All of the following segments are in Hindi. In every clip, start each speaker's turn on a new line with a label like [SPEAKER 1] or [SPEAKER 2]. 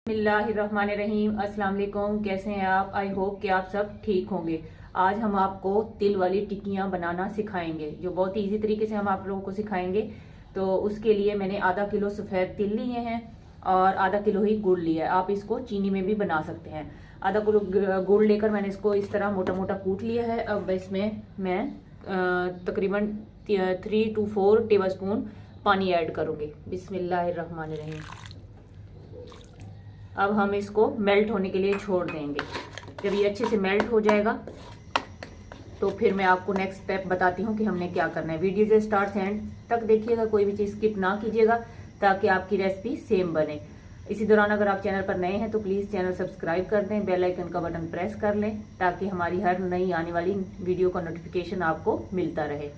[SPEAKER 1] बिस्मिल्लाहिर्रहमानिर्रहीम। अस्सलाम वालेकुम। कैसे हैं आप? आई होप कि आप सब ठीक होंगे। आज हम आपको तिल वाली टिक्कियां बनाना सिखाएंगे, जो बहुत ही इजी तरीके से हम आप लोगों को सिखाएंगे। तो उसके लिए मैंने आधा किलो सफ़ेद तिल लिए हैं और आधा किलो ही गुड़ लिया है। आप इसको चीनी में भी बना सकते हैं। आधा किलो गुड़ लेकर मैंने इसको इस तरह मोटा मोटा कूट लिया है। अब इसमें मैं तकरीबन 3 to 4 टेबलस्पून पानी ऐड करूंगी। बिस्मिल्लाहिर्रहमानिर्रहीम। अब हम इसको मेल्ट होने के लिए छोड़ देंगे। जब ये अच्छे से मेल्ट हो जाएगा तो फिर मैं आपको नेक्स्ट स्टेप बताती हूँ कि हमने क्या करना है। वीडियो जो स्टार्ट से एंड तक देखिएगा, कोई भी चीज़ स्किप ना कीजिएगा ताकि आपकी रेसिपी सेम बने। इसी दौरान अगर आप चैनल पर नए हैं तो प्लीज़ चैनल सब्सक्राइब कर दें, बेल आइकन का बटन प्रेस कर लें ताकि हमारी हर नई आने वाली वीडियो का नोटिफिकेशन आपको मिलता रहे।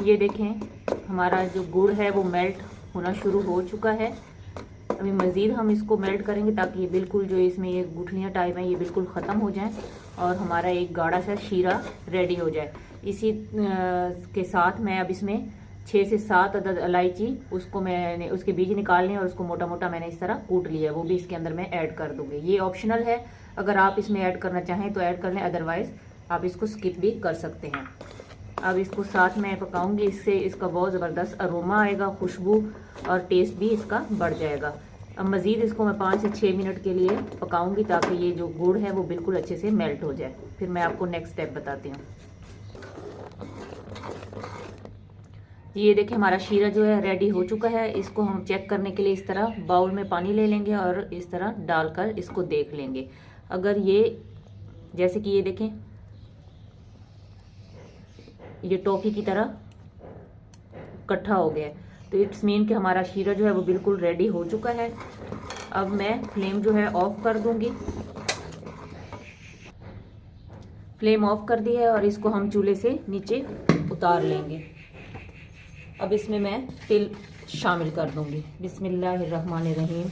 [SPEAKER 1] ये देखें, हमारा जो गुड़ है वो मेल्ट होना शुरू हो चुका है। अभी मज़ीद हम इसको मेल्ट करेंगे ताकि ये बिल्कुल जो इसमें ये गुठलियाँ टाइप हैं ये बिल्कुल ख़त्म हो जाएं और हमारा एक गाढ़ा सा शीरा रेडी हो जाए। इसी के साथ मैं अब इसमें 6 से 7 अदद इलायची, उसको मैंने उसके बीज निकालने और उसको मोटा मोटा मैंने इस तरह कूट लिया है, वो भी इसके अंदर मैं ऐड कर दूँगी। ये ऑप्शनल है, अगर आप इसमें ऐड करना चाहें तो ऐड कर लें, अदरवाइज़ आप इसको स्किप भी कर सकते हैं। अब इसको साथ में पकाऊंगी, इससे इसका बहुत ज़बरदस्त अरोमा आएगा, खुशबू और टेस्ट भी इसका बढ़ जाएगा। अब मज़ीद इसको मैं 5 से 6 मिनट के लिए पकाऊंगी ताकि ये जो गुड़ है वो बिल्कुल अच्छे से मेल्ट हो जाए। फिर मैं आपको नेक्स्ट स्टेप बताती हूँ। ये देखिए, हमारा शीरा जो है रेडी हो चुका है। इसको हम चेक करने के लिए इस तरह बाउल में पानी ले लेंगे और इस तरह डालकर इसको देख लेंगे। अगर ये जैसे कि ये देखें, ये टॉफी की तरह इकट्ठा हो गया है, तो इट्स मीन कि हमारा शीरा जो है वो बिल्कुल रेडी हो चुका है। अब मैं फ्लेम जो है ऑफ कर दूंगी। फ्लेम ऑफ कर दी है और इसको हम चूल्हे से नीचे उतार लेंगे। अब इसमें मैं तिल शामिल कर दूंगी। बिस्मिल्लाहिर्रहमानिर्रहीम।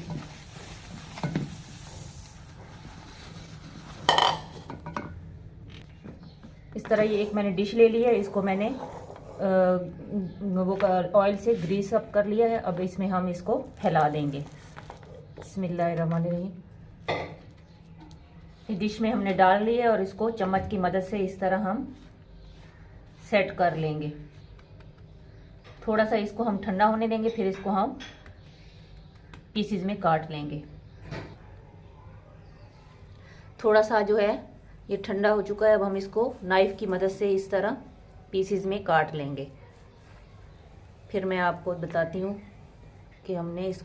[SPEAKER 1] इस तरह ये एक मैंने डिश ले ली है, इसको मैंने वो ऑयल से ग्रीस अप कर लिया है। अब इसमें हम इसको फैला देंगे। बिस्मिल्लाहिर्रहमानिर्रहीम। इस डिश में हमने डाल ली है और इसको चम्मच की मदद से इस तरह हम सेट कर लेंगे। थोड़ा सा इसको हम ठंडा होने देंगे, फिर इसको हम पीसीज में काट लेंगे। थोड़ा सा जो है ये ठंडा हो चुका है। अब हम इसको नाइफ की मदद से इस तरह पीसीज में काट लेंगे। फिर मैं आपको बताती हूँ कि हमने इस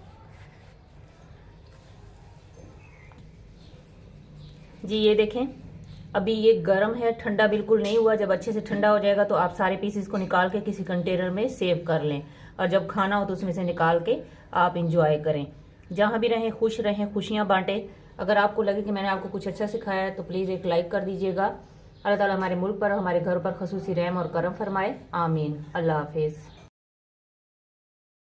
[SPEAKER 1] जी ये देखें, अभी ये गर्म है, ठंडा बिल्कुल नहीं हुआ। जब अच्छे से ठंडा हो जाएगा तो आप सारे पीसेस को निकाल के किसी कंटेनर में सेव कर लें और जब खाना हो तो उसमें से निकाल के आप इंजॉय करें। जहाँ भी रहें खुश रहें, खुशियाँ बांटें। अगर आपको लगे कि मैंने आपको कुछ अच्छा सिखाया है तो प्लीज़ एक लाइक कर दीजिएगा। अल्लाह ताला हमारे मुल्क पर, हमारे घर पर खसूसी रहम और करम फरमाए। आमीन। अल्लाह हाफिज़।